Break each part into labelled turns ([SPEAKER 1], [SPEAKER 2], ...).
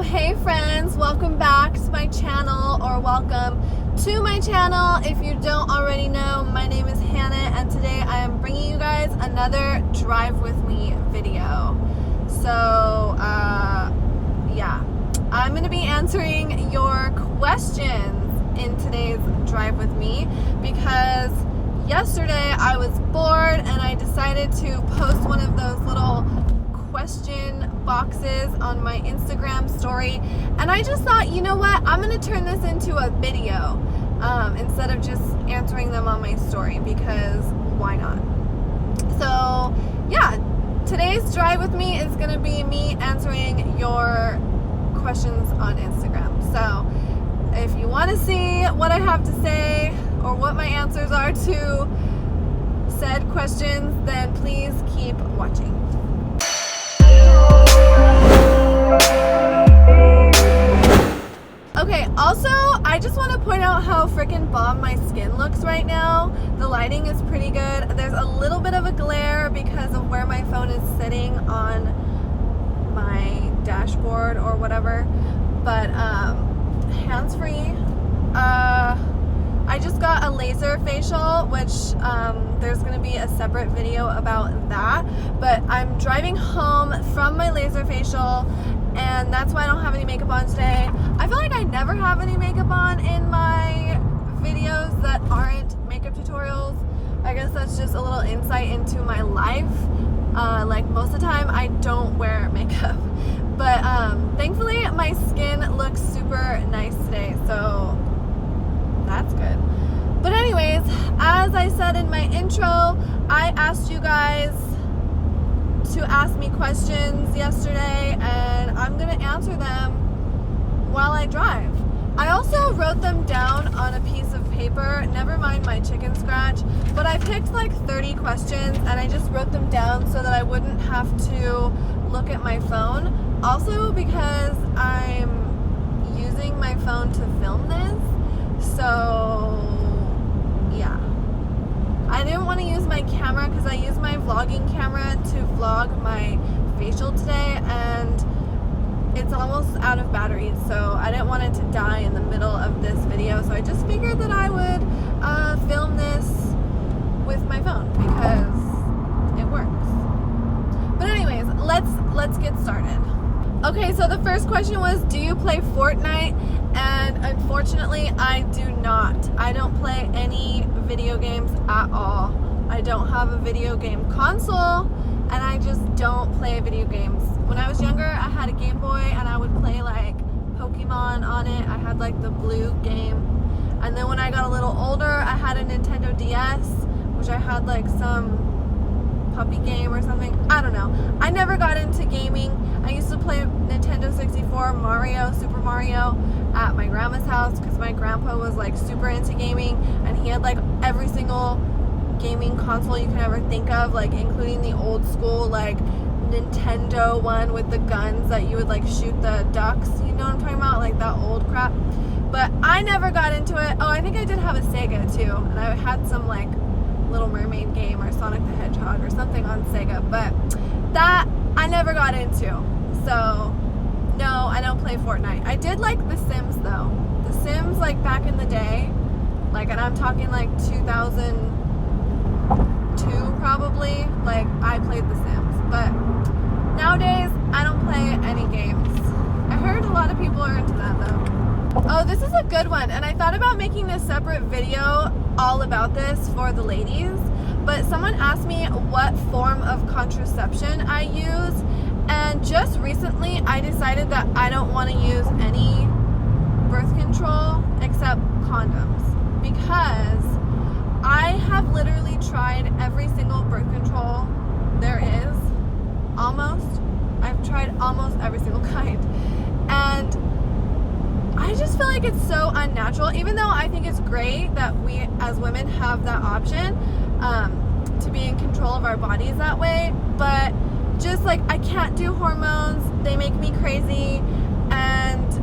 [SPEAKER 1] Hey friends, welcome back to my channel, or welcome to my channel. If you don't already know, my name is Hannah, and today I am bringing you guys another Drive With Me video. So, yeah, I'm going to be answering your questions in today's Drive With Me because yesterday I was bored and I decided to post one of those little question boxes on my Instagram story, and I just thought, you know what, I'm going to turn this into a video instead of just answering them on my story, because why not? So yeah, today's Drive With Me is going to be me answering your questions on Instagram. So if you want to see what I have to say or what my answers are to said questions, then please keep watching. Okay, also, I just want to point out how freaking bomb my skin looks right now. The lighting is pretty good. There's a little bit of a glare because of where my phone is sitting on my dashboard or whatever. But, hands-free. I just got a laser facial, which there's going to be a separate video about that. But I'm driving home from my laser facial, and that's why I don't have any makeup on today. I feel like I never have any makeup on in my videos that aren't makeup tutorials. I guess that's just a little insight into my life. Like most of the time I don't wear makeup. But thankfully my skin looks super nice today, so that's good. But anyways, as I said in my intro, I asked you guys to ask me questions yesterday, and I'm gonna answer them while I drive. I also wrote them down on a piece of paper, never mind my chicken scratch, but I picked like 30 questions and I just wrote them down so that I wouldn't have to look at my phone. Also because I'm using my phone to film this, so yeah. I didn't want to use my camera because I used my vlogging camera to vlog my facial today, and it's almost out of batteries, so I didn't want it to die in the middle of this video, so I just figured that I would film this with my phone because it works. But anyways, let's get started. Okay, so the first question was, do you play Fortnite? And unfortunately, I do not. I don't play any video games at all. I don't have a video game console, and I just don't play video games. When I was younger, I had a Game Boy, and I would play like Pokemon on it. I had like the blue game. And then when I got a little older, I had a Nintendo DS, which I had like some puppy game or something. I don't know. I never got into gaming. I used to play Nintendo 64, Super Mario at my grandma's house because my grandpa was like super into gaming, and he had like every single gaming console you can ever think of, like including the old school like Nintendo one with the guns that you would like shoot the ducks, you know what I'm talking about, like that old crap. But I never got into it. Oh, I think I did have a Sega too, and I had some like Little Mermaid game or Sonic the Hedgehog or something on Sega, but that I never got into. So no, I don't play Fortnite. I did like The Sims though. The Sims, like back in the day, like, and I'm talking like 2002 probably, like I played The Sims. But nowadays I don't play any games. I heard a lot of people are into that though. Oh, this is a good one, and I thought about making a separate video all about this for the ladies, but someone asked me what form of contraception I use, and just recently I decided that I don't want to use any birth control except condoms, because I have literally tried every single birth control there is, almost. I've tried almost every single kind, and I just feel like it's so unnatural, even though I think it's great that we as women have that option to be in control of our bodies that way, but just like I can't do hormones, they make me crazy. And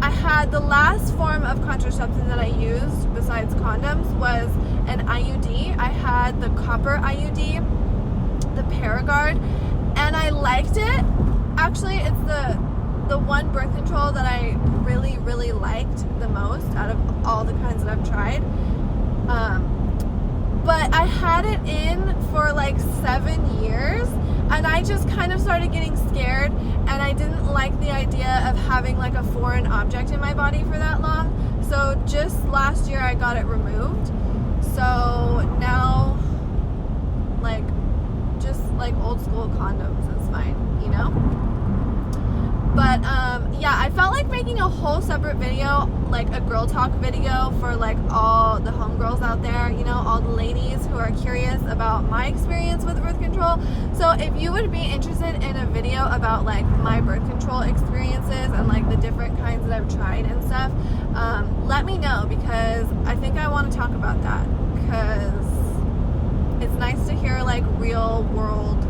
[SPEAKER 1] I had the last form of contraception that I used besides condoms was an IUD. I had the copper IUD, the Paragard, and I liked it. Actually, it's the the one birth control that I really, really liked the most out of all the kinds that I've tried. But I had it in for like 7 years, and I just kind of started getting scared, and I didn't like the idea of having like a foreign object in my body for that long. So just last year I got it removed. So now, like, just like old school condoms is fine, you know? But yeah, I felt like making a whole separate video, like a girl talk video for like all the homegirls out there, you know, all the ladies who are curious about my experience with birth control. So if you would be interested in a video about like my birth control experiences and like the different kinds that I've tried and stuff, let me know, because I think I want to talk about that, because it's nice to hear like real world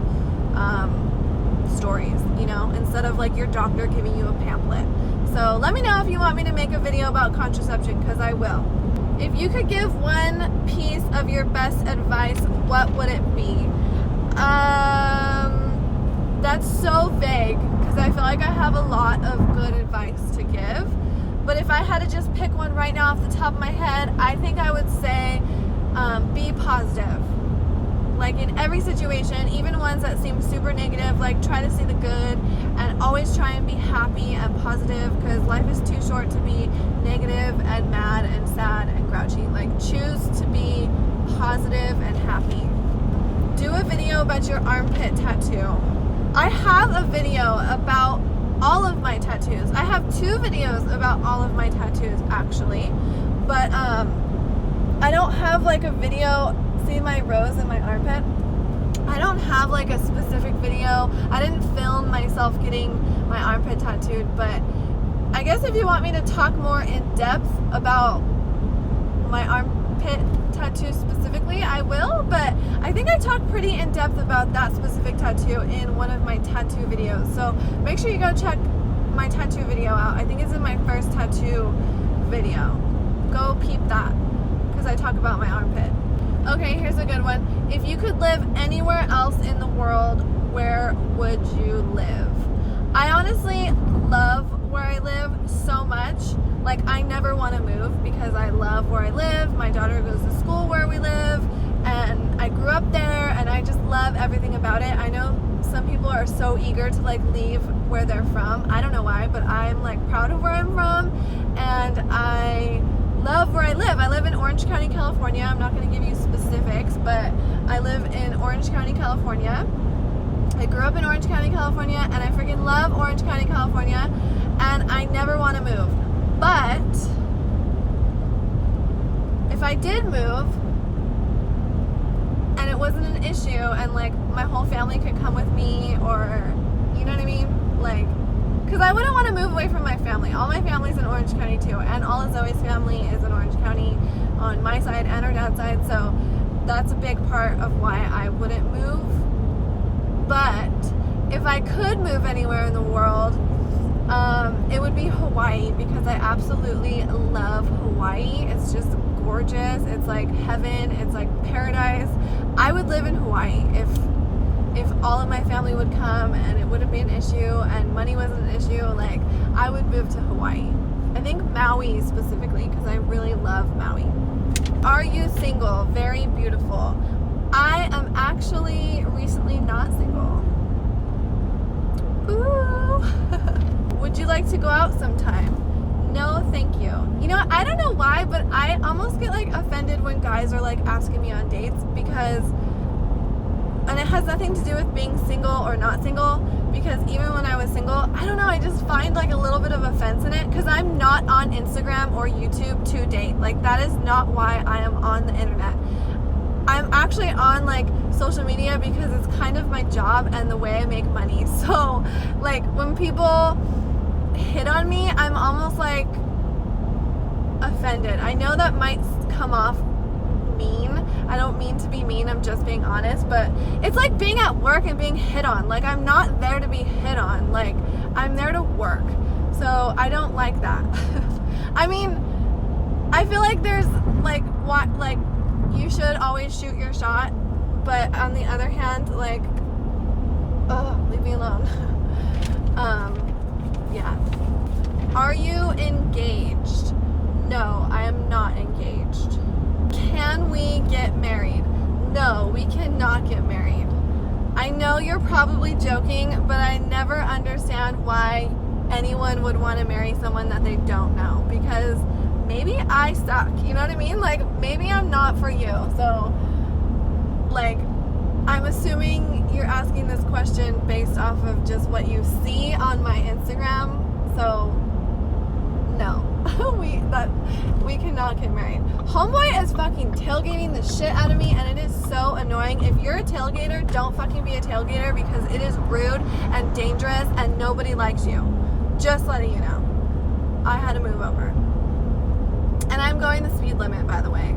[SPEAKER 1] stories, you know, instead of like your doctor giving you a pamphlet. So let me know if you want me to make a video about contraception, because I will. If you could give one piece of your best advice, what would it be? That's so vague, because I feel like I have a lot of good advice to give. But if I had to just pick one right now off the top of my head, I think I would say be positive. Like in every situation, even ones that seem super negative, like try to see the good and always try and be happy and positive, because life is too short to be negative and mad and sad and grouchy. Like choose to be positive and happy. Do a video about your armpit tattoo. I have a video about all of my tattoos. I have 2 videos about all of my tattoos actually, but I don't have like a video. See my rose in my armpit? I don't have like a specific video. I didn't film myself getting my armpit tattooed, but I guess if you want me to talk more in depth about my armpit tattoo specifically, I will, but I think I talked pretty in depth about that specific tattoo in one of my tattoo videos. So make sure you go check my tattoo video out. I think it's in my first tattoo video. Go peep that, because I talk about my armpit. Okay, here's a good one. If you could live anywhere else in the world, where would you live? I honestly love where I live so much. Like, I never want to move because I love where I live. My daughter goes to school where we live, and I grew up there, and I just love everything about it. I know some people are so eager to like leave where they're from. I don't know why, but I'm like proud of where I'm from, and I love where I live. I live in Orange County, California. I'm not going to give you specifics, but I live in Orange County, California. I grew up in Orange County, California, and I freaking love Orange County, California, and I never want to move. But if I did move and it wasn't an issue and like my whole family could come with me, or you know what I mean? Like, because I wouldn't want to move away from my family. All my family's in Orange County too, and all of Zoe's family is in Orange County on my side and her dad's side, so that's a big part of why I wouldn't move. But if I could move anywhere in the world, it would be Hawaii, because I absolutely love Hawaii. It's just gorgeous. It's like heaven. It's like paradise. I would live in Hawaii if all of my family would come and it wouldn't be an issue and money wasn't an issue. Like, I would move to Hawaii. I think Maui specifically, because I really love Maui. Are you single? Very beautiful. I am actually recently not single. Ooh. Would you like to go out sometime? No, thank you. You know, I don't know why, but I almost get like offended when guys are like asking me on dates, because, and it has nothing to do with being single or not single, because even when I was single, I don't know, I just find like a little bit of offense in it, because I'm not on Instagram or YouTube to date. Like, that is not why I am on the internet. I'm actually on like social media because it's kind of my job and the way I make money. So like when people hit on me, I'm almost like offended. I know that might come off mean. I don't mean to be mean, I'm just being honest, but it's like being at work and being hit on. Like, I'm not there to be hit on. Like, I'm there to work. So I don't like that. I mean, I feel like there's like what, like, you should always shoot your shot, but on the other hand, like, oh, leave me alone. Yeah. Are you engaged? No, I am not engaged. Can we get married? No, we cannot get married. I know you're probably joking, but I never understand why anyone would want to marry someone that they don't know, because maybe I suck, you know what I mean? Like, maybe I'm not for you. So, like, I'm assuming you're asking this question based off of just what you see on my Instagram. So, no. we cannot get married. Homeboy is fucking tailgating the shit out of me, and it is so annoying. If you're a tailgater, don't fucking be a tailgater, because it is rude and dangerous and nobody likes you. Just letting you know. I had to move over. And I'm going the speed limit, by the way.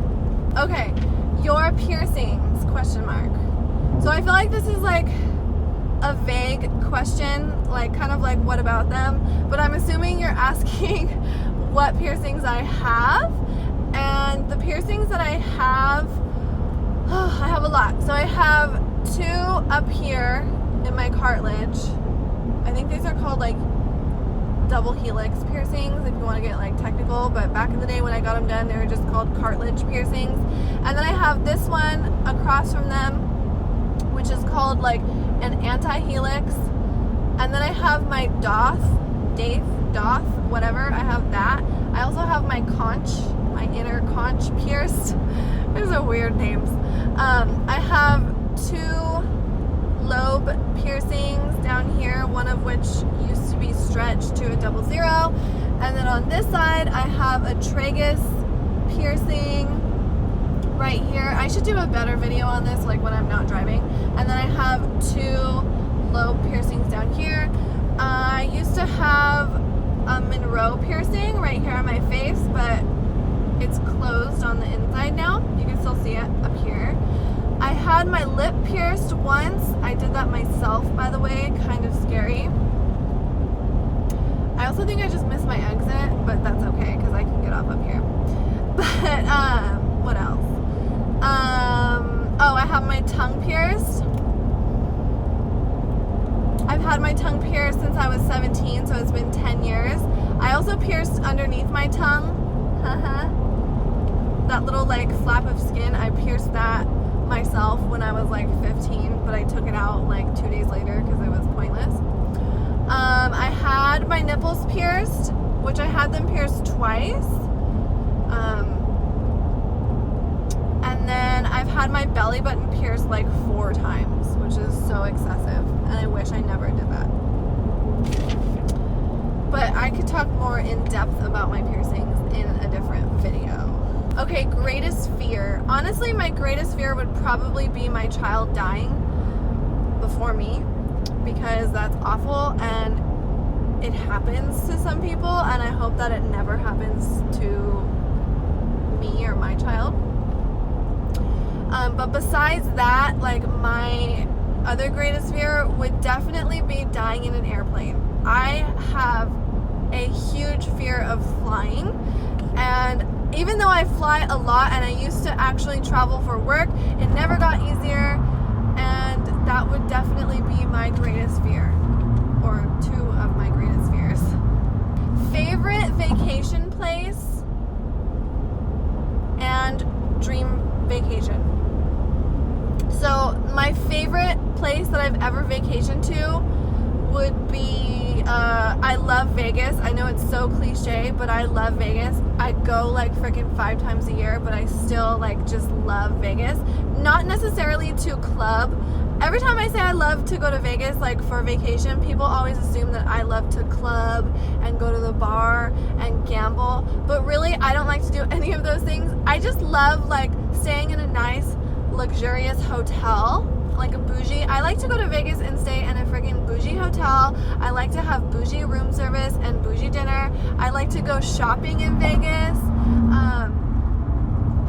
[SPEAKER 1] Okay, your piercings, question mark. So I feel like this is like a vague question, like kind of like what about them? But I'm assuming you're asking what piercings I have. And the piercings that I have a lot. So I have 2 up here in my cartilage. I think these are called like double helix piercings, if you want to get like technical, but back in the day when I got them done, they were just called cartilage piercings. And then I have this one across from them, which is called like an anti-helix. And then I have my doth, whatever, I have that. I also have my conch, my inner conch pierced. Those are weird names. I have 2 lobe piercings down here, one of which used to be stretched to a 00. And then on this side, I have a tragus piercing right here. I should do a better video on this, like when I'm not driving. And then I have 2 lobe piercings down here. I used to have a Monroe piercing right here on my face, but it's closed on the inside now. You can still see it up here. I had my lip pierced once. I did that myself, by the way, kind of scary. I also think I just missed my exit, but that's okay because I can get off up here. But what else? Oh, I have my tongue pierced. I've had my tongue pierced since I was 17, so it's been 10 years. I also pierced underneath my tongue. That little like flap of skin, I pierced that myself when I was like 15, but I took it out like 2 days later because it was pointless. I had my nipples pierced, which I had them pierced twice. And then I've had my belly button pierced like 4 times, which is so excessive, and I wish I never did that. But I could talk more in depth about my piercings in a different video. Okay, greatest fear. Honestly, my greatest fear would probably be my child dying before me, because that's awful and it happens to some people, and I hope that it never happens to me or my child. But besides that, like, my other greatest fear would definitely be dying in an airplane. I have a huge fear of flying, and even though I fly a lot and I used to actually travel for work, it never got easier, and that would definitely be my greatest fear, or 2 of my greatest fears. Favorite vacation place and dream vacation. So my favorite place that I've ever vacationed to would be, I love Vegas. I know it's so cliche, but I love Vegas. I go like freaking 5 times a year, but I still like just love Vegas. Not necessarily to club. Every time I say I love to go to Vegas, like for vacation, people always assume that I love to club and go to the bar and gamble. But really, I don't like to do any of those things. I just love like staying in a nice, luxurious hotel, like a bougie. I like to go to Vegas and stay in a freaking bougie hotel. I like to have bougie room service and bougie dinner. I like to go shopping in Vegas.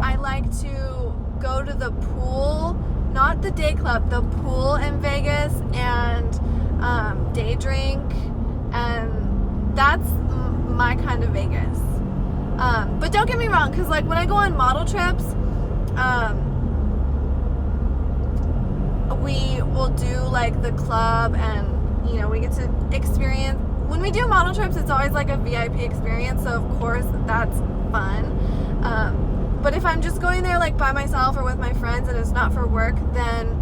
[SPEAKER 1] I like to go to the pool, not the day club, the pool in Vegas, and day drink, and that's my kind of Vegas. But don't get me wrong, because like when I go on model trips, we will do like the club, and you know, we get to experience when we do model trips, it's always like a VIP experience, so of course that's fun. But if I'm just going there like by myself or with my friends and it's not for work, then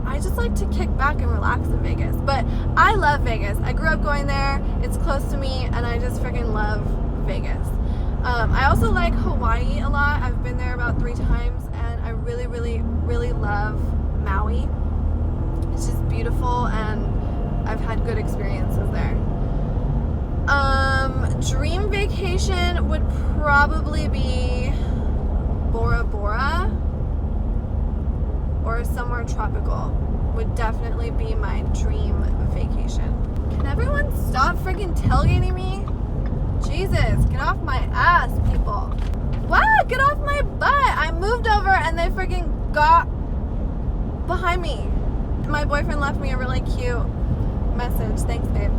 [SPEAKER 1] I just like to kick back and relax in Vegas. But I love Vegas. I grew up going there. It's close to me, and I just freaking love Vegas. I also like Hawaii a lot. I've been there about 3 times, and I really, really, really love Maui. It's just beautiful, and I've had good experiences there. Dream vacation would probably be Bora Bora or somewhere tropical. Would definitely be my dream vacation. Can everyone stop freaking tailgating me? Jesus, get off my ass, people. What? Get off my butt. I moved over and they freaking got behind me. My boyfriend left me a really cute message. Thanks, babe.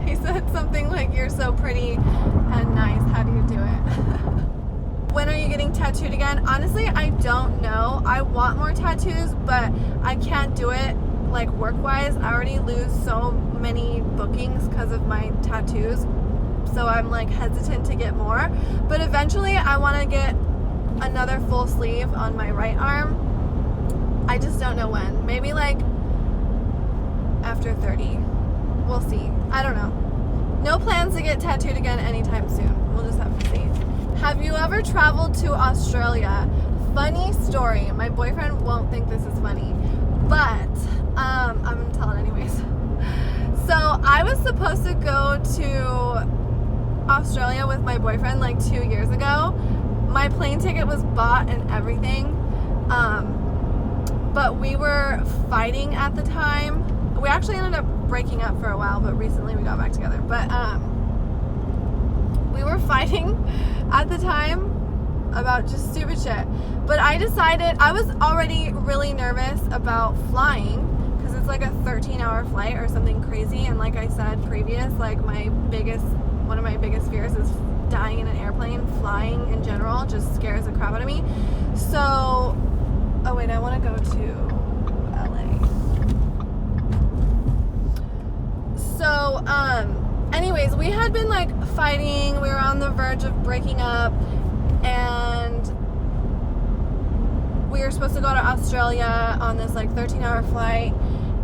[SPEAKER 1] He said something like, "You're so pretty and nice. How do you do it?" When are you getting tattooed again? Honestly, I don't know. I want more tattoos, but I can't do it like work-wise. I already lose so many bookings because of my tattoos. So I'm like hesitant to get more. But eventually I want to get another full sleeve on my right arm. I just don't know when. Maybe like after 30. We'll see. I don't know. No plans to get tattooed again anytime soon. We'll just have to see. Have you ever traveled to Australia? Funny story. My boyfriend won't think this is funny, but I'm going to tell it anyways. So I was supposed to go to Australia with my boyfriend like 2 years ago. My plane ticket was bought and everything, but we were fighting at the time. We actually ended up breaking up for a while, but recently we got back together. But we were fighting at the time about just stupid shit. But I decided, I was already really nervous about flying because it's like a 13-hour flight or something crazy. And like I said previous, like one of my biggest fears is dying in an airplane. Flying in general just scares the crap out of me. So, oh wait, I want to go to LA. So, anyways, we had been like fighting. We were on the verge of breaking up, and we were supposed to go to Australia on this like 13-hour flight,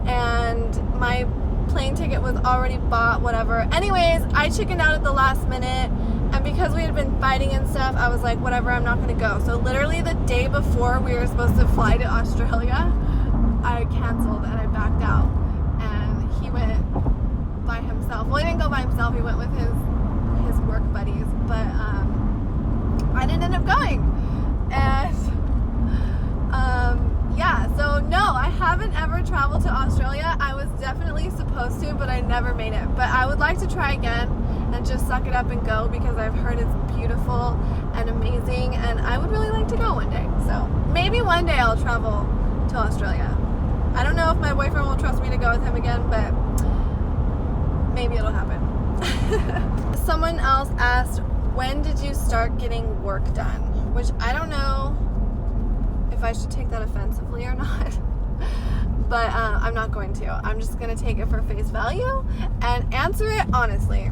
[SPEAKER 1] and my plane ticket was already bought, whatever. Anyways, I chickened out at the last minute, and because we had been fighting and stuff, I was like, whatever, I'm not gonna go. So literally the day before we were supposed to fly to Australia, I canceled and I backed out, and he went by himself. Well, he didn't go by himself, he went with his work buddies, but I didn't end up going. And yeah, so no, I haven't ever traveled to Australia. I was definitely supposed to, but I never made it. But I would like to try again and just suck it up and go, because I've heard it's beautiful and amazing, and I would really like to go one day. So maybe one day I'll travel to Australia. I don't know if my boyfriend will trust me to go with him again, but maybe it'll happen. Someone else asked, when did you start getting work done? Which I don't know if I should take that offensively or not. But I'm not going to. I'm just going to take it for face value and answer it honestly.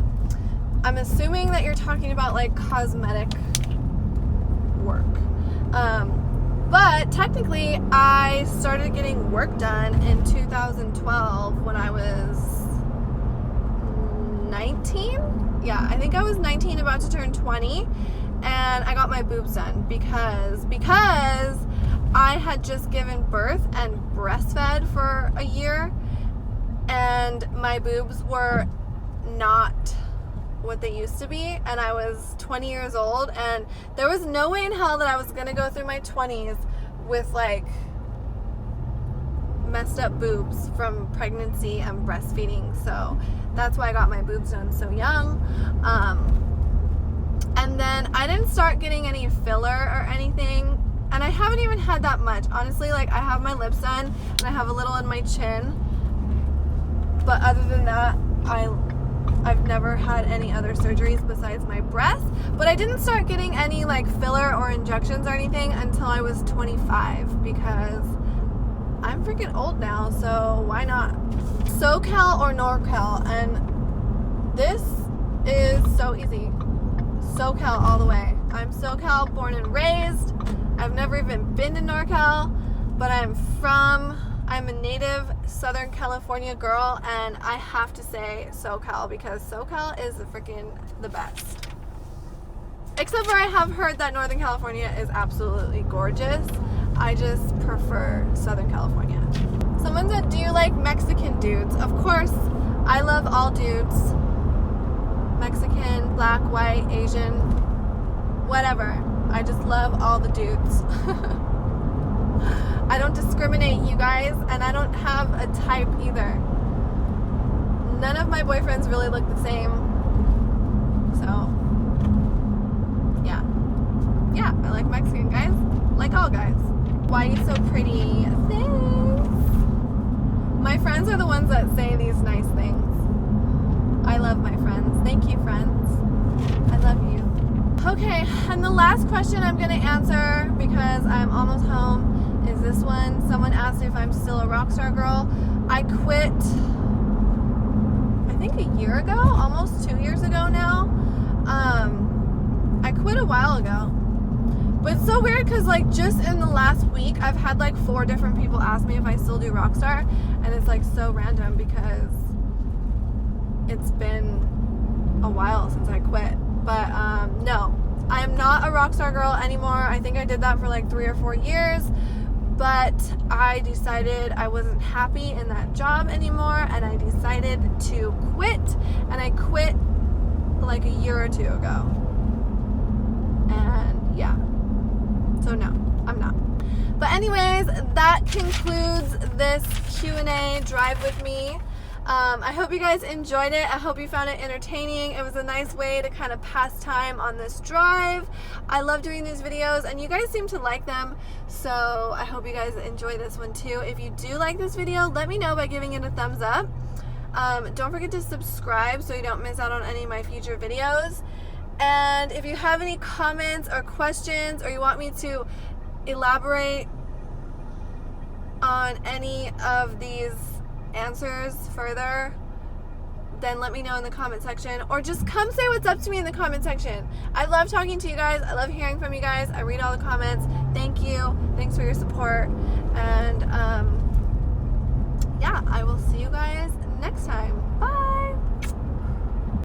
[SPEAKER 1] I'm assuming that you're talking about like cosmetic work. But technically, I started getting work done in 2012 when I was 19. Yeah, I think I was 19, about to turn 20, and I got my boobs done because I had just given birth and breastfed for a year, and my boobs were not what they used to be, and I was 20 years old, and there was no way in hell that I was gonna go through my 20s with like messed up boobs from pregnancy and breastfeeding. So that's why I got my boobs done so young. And then I didn't start getting any filler or anything, and I haven't even had that much, honestly. Like, I have my lips done and I have a little in my chin, but other than that, I've never had any other surgeries besides my breasts. But I didn't start getting any like filler or injections or anything until I was 25, because I'm freaking old now, so why not? SoCal or NorCal? And This is so easy. SoCal all the way. I'm SoCal, born and raised. I've never even been to NorCal, but I'm a native Southern California girl, and I have to say SoCal because SoCal is the best. Except for I have heard that Northern California is absolutely gorgeous. I just prefer Southern California. Someone said, do you like Mexican dudes? Of course, I love all dudes. Mexican, black, white, Asian, whatever. I just love all the dudes. I don't discriminate, you guys, and I don't have a type either. None of my boyfriends really look the same. So, yeah, I like Mexican guys, like all guys. Why are you so pretty? Thanks. My friends are the ones that say these nice things. I love my friends. Thank you, friends. I love you. Okay, and the last question I'm going to answer because I'm almost home is this one. Someone asked if I'm still a rock star girl. I quit, I think a year ago, almost 2 years ago now. I quit a while ago. But it's so weird because like just in the last week I've had like 4 different people ask me if I still do Rockstar, and it's like so random because it's been a while since I quit. But no, I am not a Rockstar girl anymore. I think I did that for like 3 or 4 years, but I decided I wasn't happy in that job anymore, and I decided to quit, and I quit like a year or 2 ago. And yeah. So no, I'm not. But anyways, that concludes this Q&A drive with me. I hope you guys enjoyed it. I hope you found it entertaining. It was a nice way to kind of pass time on this drive. I love doing these videos, and you guys seem to like them. So I hope you guys enjoy this one too. If you do like this video, let me know by giving it a thumbs up. Don't forget to subscribe so you don't miss out on any of my future videos. And if you have any comments or questions, or you want me to elaborate on any of these answers further, then let me know in the comment section, or just come say what's up to me in the comment section. I love talking to you guys. I love hearing from you guys. I read all the comments. Thank you. Thanks for your support. And yeah, I will see you guys next time. Bye.